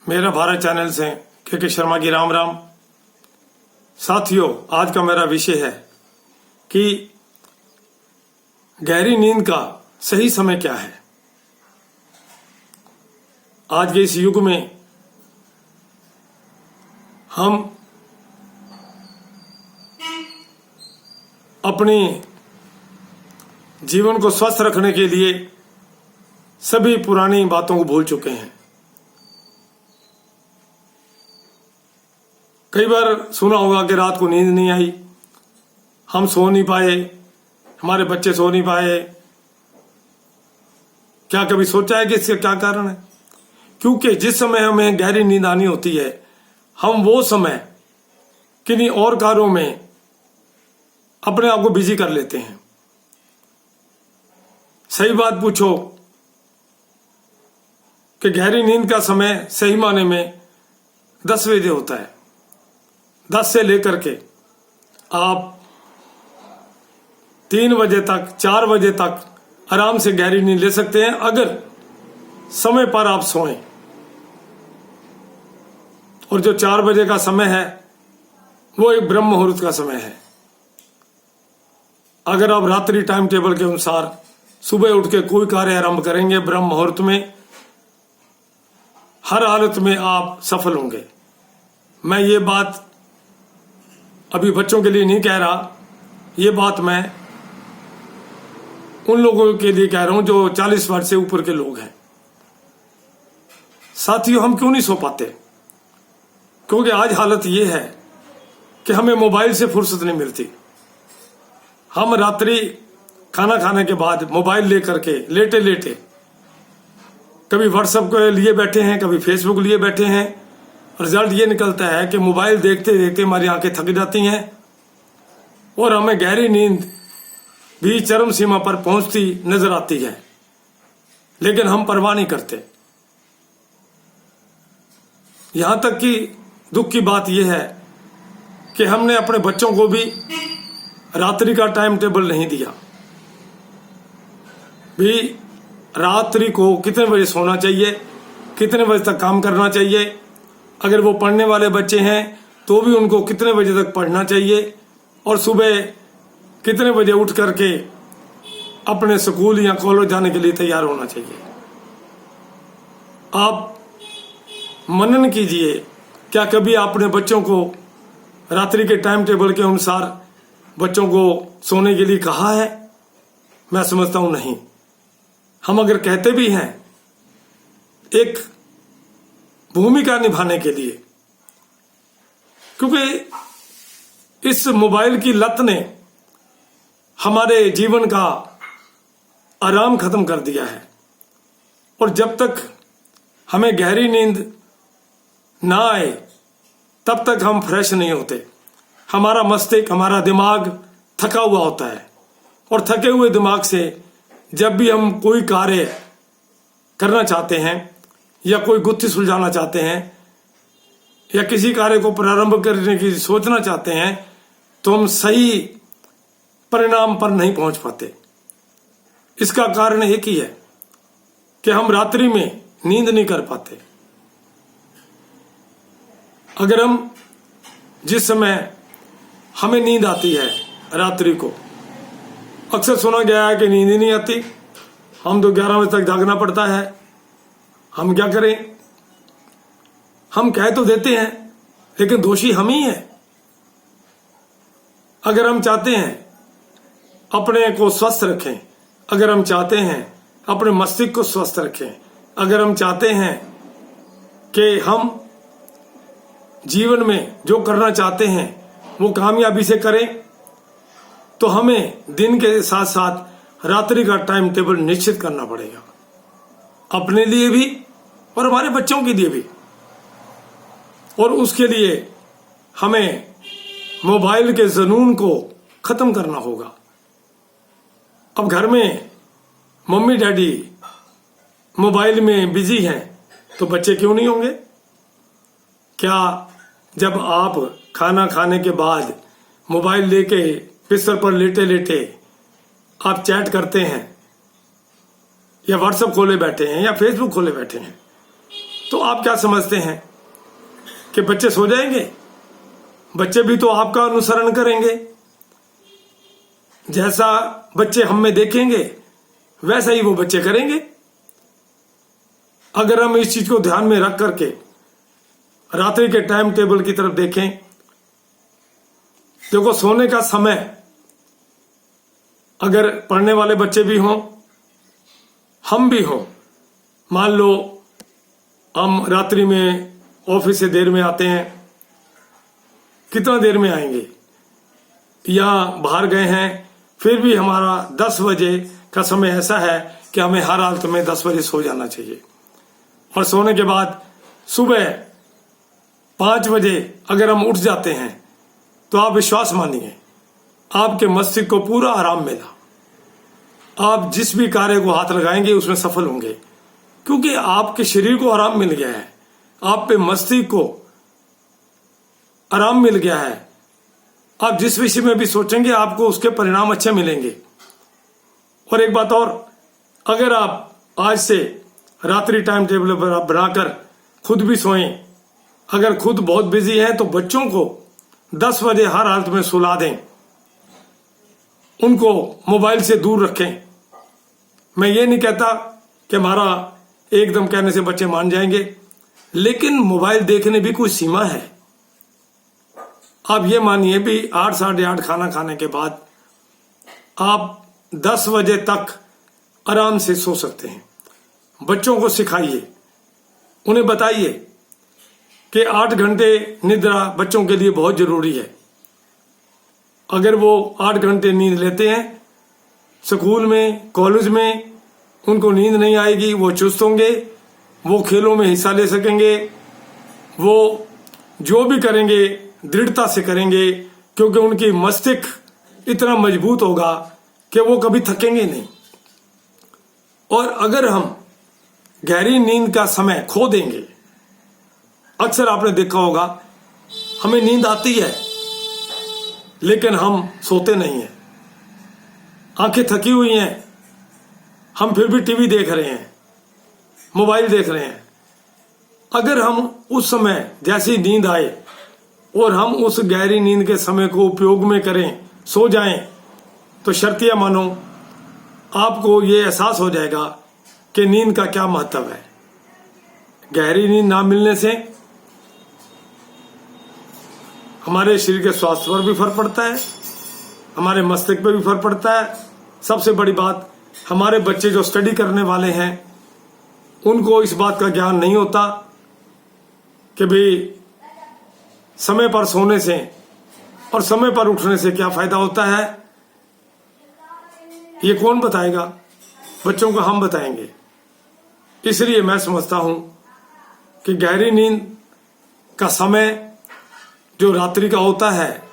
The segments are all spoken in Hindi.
मेरा भारत चैनल से के शर्मा की राम राम। साथियों, आज का मेरा विषय है कि गहरी नींद का सही समय क्या है। आज के इस युग में हम अपने जीवन को स्वस्थ रखने के लिए सभी पुरानी बातों को भूल चुके हैं। कई बार सुना होगा कि रात को नींद नहीं आई, हम सो नहीं पाए, हमारे बच्चे सो नहीं पाए। क्या कभी सोचा है कि इसका क्या कारण है? क्योंकि जिस समय हमें गहरी नींद आनी होती है, हम वो समय किन्हीं और कार्यों में अपने आप को बिजी कर लेते हैं। सही बात पूछो कि गहरी नींद का समय सही माने में 10 बजे होता है। 10 से लेकर के आप 3 बजे तक, 4 बजे तक आराम से गहरी नींद ले सकते हैं, अगर समय पर आप सोएं। और जो 4 बजे का समय है वो एक ब्रह्म मुहूर्त का समय है। अगर आप रात्रि टाइम टेबल के अनुसार सुबह उठ के कोई कार्य आरंभ करेंगे ब्रह्म मुहूर्त में, हर हालत में आप सफल होंगे। मैं ये बात अभी बच्चों के लिए नहीं कह रहा, ये बात मैं उन लोगों के लिए कह रहा हूं जो 40 वर्ष से ऊपर के लोग हैं। साथियों, हम क्यों नहीं सो पाते? क्योंकि आज हालत ये है कि हमें मोबाइल से फुर्सत नहीं मिलती। हम रात्रि खाना खाने के बाद मोबाइल लेकर के लेटे लेटे कभी व्हाट्सएप के लिए बैठे हैं, कभी फेसबुक लिए बैठे हैं। रिजल्ट ये निकलता है कि मोबाइल देखते देखते हमारी आंखें थक जाती हैं और हमें गहरी नींद भी चरम सीमा पर पहुंचती नजर आती है, लेकिन हम परवाह नहीं करते। यहां तक कि दुख की बात यह है कि हमने अपने बच्चों को भी रात्रि का टाइम टेबल नहीं दिया। भी रात्रि को कितने बजे सोना चाहिए, कितने बजे तक काम करना चाहिए। अगर वो पढ़ने वाले बच्चे हैं तो भी उनको कितने बजे तक पढ़ना चाहिए और सुबह कितने बजे उठ करके अपने स्कूल या कॉलेज जाने के लिए तैयार होना चाहिए। आप मनन कीजिए, क्या कभी आपने बच्चों को रात्रि के टाइम टेबल के अनुसार बच्चों को सोने के लिए कहा है? मैं समझता हूं नहीं। हम अगर कहते भी हैं एक भूमिका निभाने के लिए, क्योंकि इस मोबाइल की लत ने हमारे जीवन का आराम खत्म कर दिया है। और जब तक हमें गहरी नींद ना आए तब तक हम फ्रेश नहीं होते। हमारा मस्तिष्क, हमारा दिमाग थका हुआ होता है और थके हुए दिमाग से जब भी हम कोई कार्य करना चाहते हैं या कोई गुत्थी सुलझाना चाहते हैं या किसी कार्य को प्रारंभ करने की सोचना चाहते हैं, तो हम सही परिणाम पर नहीं पहुंच पाते। इसका कारण एक ही है कि हम रात्रि में नींद नहीं कर पाते। अगर हम जिस समय हमें नींद आती है रात्रि को, अक्सर सुना गया है कि नींद ही नहीं आती, हम तो 11 बजे तक जागना पड़ता है। हम क्या करें? हम कह तो देते हैं, लेकिन दोषी हम ही हैं। अगर हम चाहते हैं अपने को स्वस्थ रखें, अगर हम चाहते हैं अपने मस्तिष्क को स्वस्थ रखें, अगर हम चाहते हैं कि हम जीवन में जो करना चाहते हैं वो कामयाबी से करें, तो हमें दिन के साथ साथ रात्रि का टाइम टेबल निश्चित करना पड़ेगा, अपने लिए भी और हमारे बच्चों के लिए भी। और उसके लिए हमें मोबाइल के जुनून को खत्म करना होगा। अब घर में मम्मी डैडी मोबाइल में बिजी हैं तो बच्चे क्यों नहीं होंगे? क्या जब आप खाना खाने के बाद मोबाइल लेके बिस्तर पर लेटे लेटे आप चैट करते हैं या व्हाट्सएप खोले बैठे हैं या फेसबुक खोले बैठे हैं, तो आप क्या समझते हैं कि बच्चे सो जाएंगे? बच्चे भी तो आपका अनुसरण करेंगे। जैसा बच्चे हम में देखेंगे वैसा ही वो बच्चे करेंगे। अगर हम इस चीज को ध्यान में रख करके रात्रि के टाइम टेबल की तरफ देखें, देखो सोने का समय अगर पढ़ने वाले बच्चे भी हों, हम भी हों, मान लो हम रात्रि में ऑफिस से देर में आते हैं, कितना देर में आएंगे, या बाहर गए हैं, फिर भी हमारा 10 बजे का समय ऐसा है कि हमें हर हालत में 10 बजे सो जाना चाहिए। और सोने के बाद सुबह 5 बजे अगर हम उठ जाते हैं तो आप विश्वास मानिए आपके मस्तिष्क को पूरा आराम मिला। आप जिस भी कार्य को हाथ लगाएंगे उसमें सफल होंगे, क्योंकि आपके शरीर को आराम मिल गया है, आप पे मस्तिष्क को आराम मिल गया है। आप जिस विषय में भी सोचेंगे आपको उसके परिणाम अच्छे मिलेंगे। और एक बात और, अगर आप आज से रात्रि टाइम टेबल बनाकर खुद भी सोएं, अगर खुद बहुत बिजी हैं तो बच्चों को 10 बजे हर हालत में सुला दें, उनको मोबाइल से दूर रखें। मैं ये नहीं कहता कि हमारा एकदम कहने से बच्चे मान जाएंगे, लेकिन मोबाइल देखने भी कोई सीमा है। आप ये मानिए भी 8 साढ़े 8 खाना खाने के बाद आप 10 बजे तक आराम से सो सकते हैं। बच्चों को सिखाइए, उन्हें बताइए कि 8 घंटे निद्रा बच्चों के लिए बहुत जरूरी है। अगर वो 8 घंटे नींद लेते हैं, स्कूल में कॉलेज में उनको नींद नहीं आएगी, वो चुस्त होंगे, वो खेलों में हिस्सा ले सकेंगे, वो जो भी करेंगे दृढ़ता से करेंगे, क्योंकि उनकी मस्तिष्क इतना मजबूत होगा कि वो कभी थकेंगे नहीं। और अगर हम गहरी नींद का समय खो देंगे, अक्सर आपने देखा होगा हमें नींद आती है लेकिन हम सोते नहीं हैं, आंखें थकी हुई हैं, हम फिर भी टीवी देख रहे हैं, मोबाइल देख रहे हैं। अगर हम उस समय जैसी नींद आए और हम उस गहरी नींद के समय को उपयोग में करें, सो जाएं, तो शर्तिया मानो आपको ये एहसास हो जाएगा कि नींद का क्या महत्व है। गहरी नींद ना मिलने से हमारे शरीर के स्वास्थ्य पर भी फर्क पड़ता है, हमारे मस्तिष्क पर भी फर्क पड़ता है। सबसे बड़ी बात, हमारे बच्चे जो स्टडी करने वाले हैं उनको इस बात का ज्ञान नहीं होता कि भाई समय पर सोने से और समय पर उठने से क्या फायदा होता है। ये कौन बताएगा? बच्चों को हम बताएंगे। इसलिए मैं समझता हूं कि गहरी नींद का समय जो रात्रि का होता है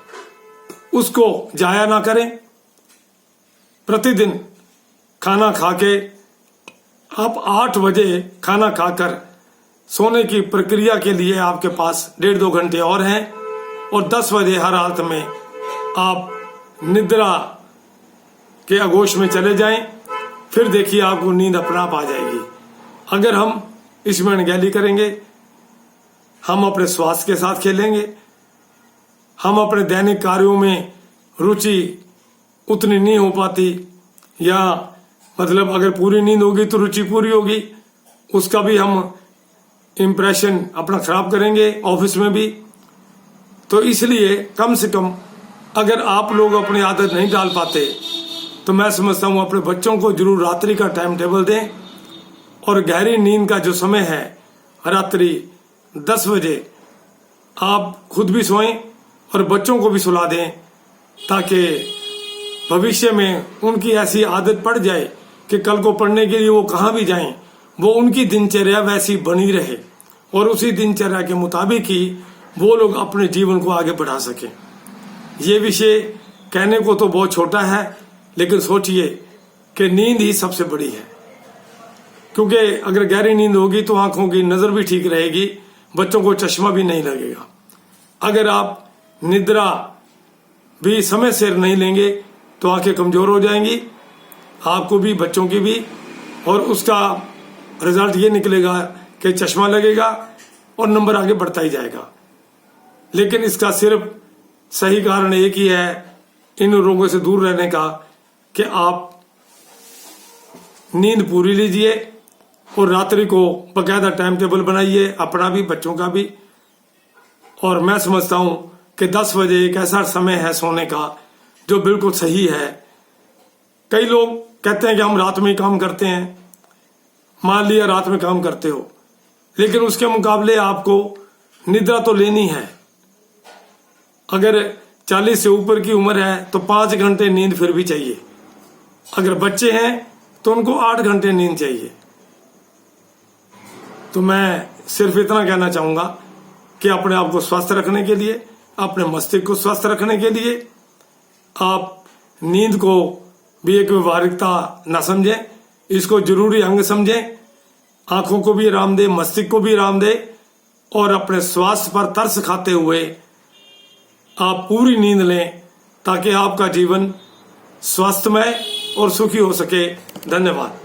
उसको जाया ना करें। प्रतिदिन खाना खा के आप 8 बजे खाना खाकर सोने की प्रक्रिया के लिए आपके पास 1.5-2 घंटे और हैं, और 10 बजे हर हालत में आप निद्रा के आगोश में चले जाएं। फिर देखिए आपको नींद अपने आप आ जाएगी। अगर हम इसमें अनगहली करेंगे, हम अपने स्वास्थ्य के साथ खेलेंगे, हम अपने दैनिक कार्यों में रुचि उतनी नहीं हो पाती, या मतलब अगर पूरी नींद होगी तो रुचि पूरी होगी, उसका भी हम इम्प्रेशन अपना खराब करेंगे ऑफिस में भी। तो इसलिए कम से कम अगर आप लोग अपनी आदत नहीं डाल पाते तो मैं समझता हूँ अपने बच्चों को जरूर रात्रि का टाइम टेबल दें, और गहरी नींद का जो समय है रात्रि 10 बजे आप खुद भी सोएं और बच्चों को भी सुला दें, ताकि भविष्य में उनकी ऐसी आदत पड़ जाए कि कल को पढ़ने के लिए वो कहाँ भी जाएं, वो उनकी दिनचर्या वैसी बनी रहे और उसी दिनचर्या के मुताबिक ही वो लोग अपने जीवन को आगे बढ़ा सकें। ये विषय कहने को तो बहुत छोटा है, लेकिन सोचिए कि नींद ही सबसे बड़ी है, क्योंकि अगर गहरी नींद होगी तो आंखों की नजर भी ठीक रहेगी, बच्चों को चश्मा भी नहीं लगेगा। अगर आप निद्रा भी समय से नहीं लेंगे तो आंखें कमजोर हो जाएंगी, आपको भी बच्चों की भी, और उसका रिजल्ट ये निकलेगा कि चश्मा लगेगा और नंबर आगे बढ़ता ही जाएगा। लेकिन इसका सिर्फ सही कारण एक ही है इन रोगों से दूर रहने का कि आप नींद पूरी लीजिए और रात्रि को बकायदा टाइम टेबल बनाइए, अपना भी बच्चों का भी। और मैं समझता हूं कि 10 बजे एक ऐसा समय है सोने का जो बिल्कुल सही है। कई लोग कहते हैं कि हम रात में ही काम करते हैं। मान लिया रात में काम करते हो, लेकिन उसके मुकाबले आपको निद्रा तो लेनी है। अगर 40 से ऊपर की उम्र है तो 5 घंटे नींद फिर भी चाहिए। अगर बच्चे हैं तो उनको 8 घंटे नींद चाहिए। तो मैं सिर्फ इतना कहना चाहूंगा कि अपने आप को स्वस्थ रखने के लिए, अपने मस्तिष्क को स्वस्थ रखने के लिए आप नींद को भी एक व्यवहारिकता न समझें, इसको जरूरी अंग समझें। आंखों को भी आराम दे, मस्तिष्क को भी आराम दे और अपने स्वास्थ्य पर तरस खाते हुए आप पूरी नींद लें ताकि आपका जीवन स्वास्थ्यमय और सुखी हो सके। धन्यवाद।